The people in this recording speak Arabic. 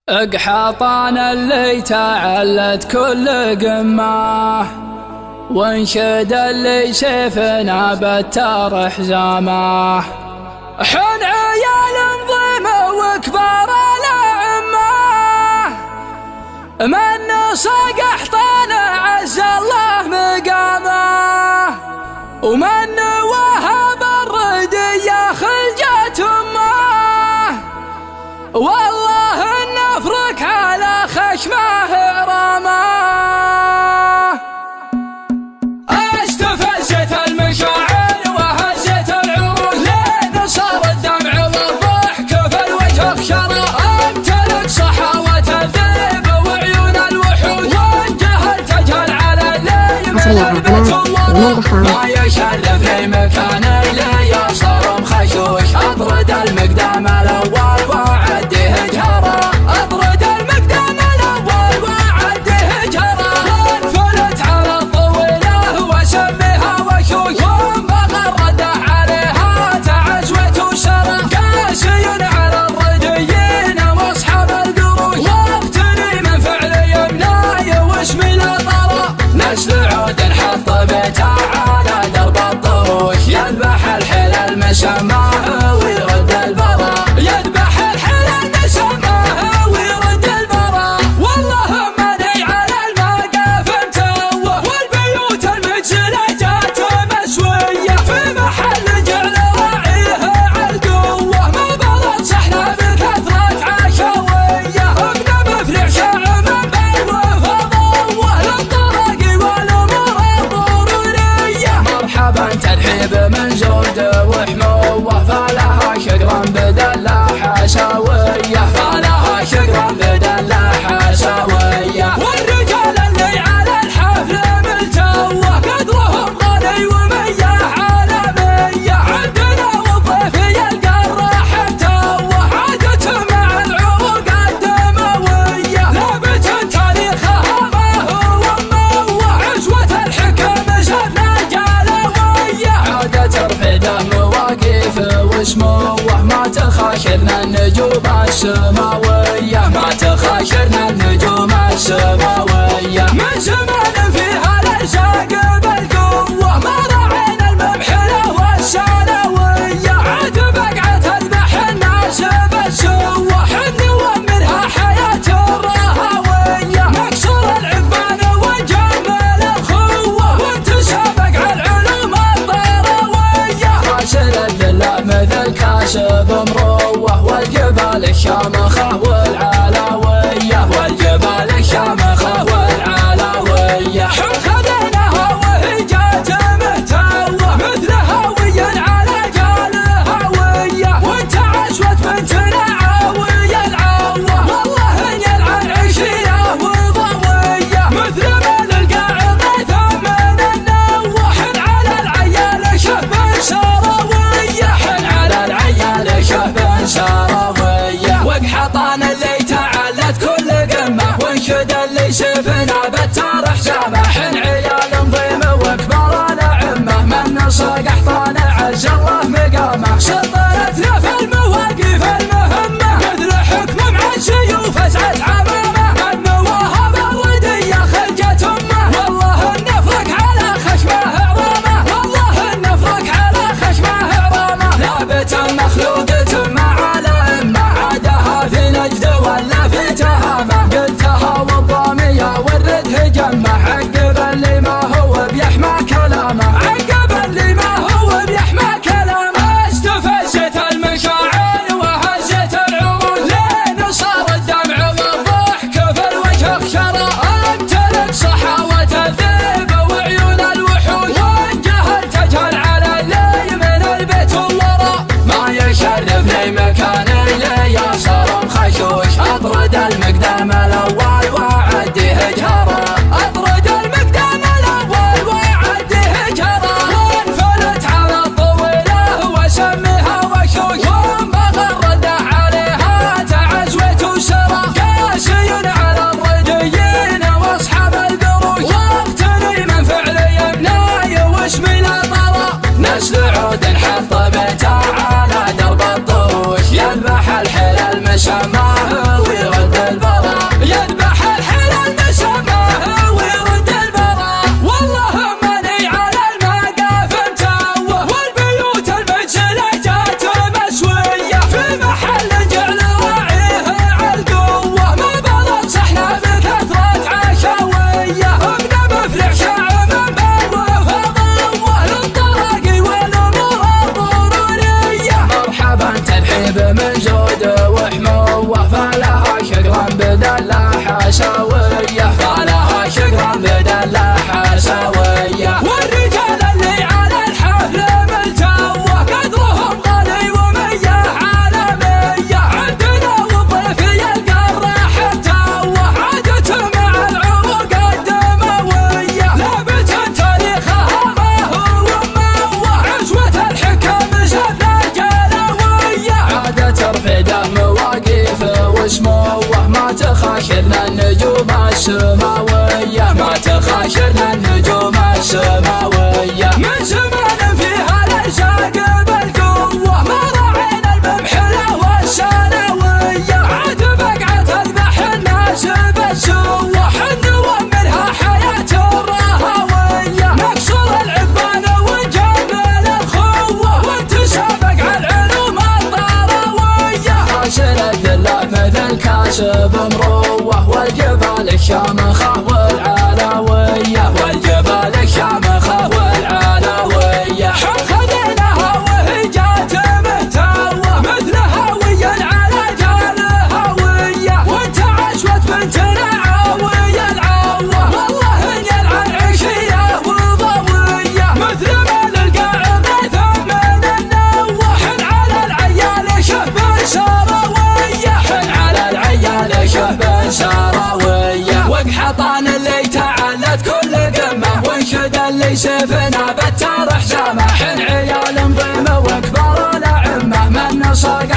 اقحاطان اللي تعلت كل قمه، وانشد اللي سيفنا بتر حزامه. حن عيال انظمه وكبار الأعمة، من صاق احطانه عز الله مقامه، ومن وهب الردية خلجت امه، والله نفرك على خشمه رماه. استفزت المشاعر وهزت العروش، لين صار الدمع والضحك في الوجه خشره. امتلك صحاوة الذئب وعيون الوحوش، وانجهل تجهل على اللي ملكت الله. ما يشرفني مكان اللي يصار مخشوش، اطرد المقدام الاول واعديه جهره. اطرد المقدام الاول واعديه جهره، وانفلت على الطويله واسميها وشوش، وانبغى رده عليها تعزوة وسره. قاسي على الرديين واصحاب القروش، واقتني من فعل يمناي واسمي لا طرى. نسل عود حط بيته على درب الطروش، يذبح الحلال مسماه ويرد البرى. يذبح الحلال مسماه ويرد البرى. والله ماني على المقاف متوه، والبيوت المجزلة جات مسوية، في محل جعل راعيها عالقوة. ما بلط صحنا بكثرة عشوية، ابن مفلح شاع من بالوفا ضوه، للطرق والامور الضرورية. مرحبا ترحيب من زود وحموه، فلها شقرا بدل حساوية، فلها شقرا بدل حساوية. والرجال اللي على الحفل ملتوه، قدرهم غالي ومياه عالمية. عندنا والضيف يلقى الراحة توه، عادة مع العروق الدموية. لابت تاريخها ما هو موه، عزوة الحكم زادنا جالوية. عادة رفيده مواقف وسموه، ما تخاشرنا النجوم السماوية، ما تخاشرنا النجوم السماوية. من زمان فيها الارزاق بالقوة، ما راعينا الممحلة والسنوية. عاد بقعة تذبح الناس بالسوة، حن ومنها حياة الرهوية. نكسر العقبان ونجمل الخوة، ونتسابق على العلوم الضروية. غاسل الذلة مثل كاسب مروه، والجبال الشامخة والعلاوية، والجبال الشامخة والعلاوية. حن خذيناها وهي جات مهتوة، مثل هاوية على جالها وية. وانت عزوة بنتنا عاوية العوة، والله يلعن عشية وضوية. مثل ما للقاع ثم النوة، حن على العيال شهب سراوية، حن على العيال شهب سراوية. واقحاطان اللي تعلت كل قمة، وانشد اللي سيفنا بتر حزامه. حن عيال انظمه وكبار الأعمة، من صاق احطان عز الله مقامه. سطرتنا في المواقف المهمة، مثل حكم مع السيوف ازعت عمامه. من وهب الردية خلجت امه، والله نفرك على خشمه عرامه. والله نفرك على خشمه عرامه. لابت مخلوقة مع الأئمة، عادها في نجد ولا في تهامه. قلتها والضامية والرده جمه، عقب اللي ما هو بيحمى كلامه. عقب اللي ما هو بيحمى كلامه. استفز مدلعة سوية فلها شقرة مدلعة سوية والرجال اللي على الحفل ملتوة قدرهم غالي ومية عالمية عندنا والضيف يلقى الراحة توه عادة مع العروق الدموية لعبة تاريخها ما هو موه عزوة الحكم سنة جلوية عادة ترفده مواقف وسموه ما تخاشرنا النجوم السماوية ما تخاشرنا النجوم السماوية من زمان فيها الأرزاق بالقوة ما راعينا الممحلة والسنوية عاد بقعة اذبح الناس بالسوة حنوة منها حياة الرهوية نكسر العبان ونجمل الخوة ونتسابق على العلوم الطروية خاسر الذلة مثل كاسب مروة والجبال الشامخة والعلوية والجبال الشامخة والعلوية خذيناها وهي جات مهتوة مثل هاوية على جالها وانت عشوة بنتنا عاوية العوة والله ان يلعن عشية وضوية مثل ما للقاع ثمن النوة حن على العيال شهب سراوية حن على العيال شهب سراوية وقحطان اللي تعلت كل قمة وانشد اللي سفنا بالتار حزامة حن عيال انضمة وكبار الأعمة من صاق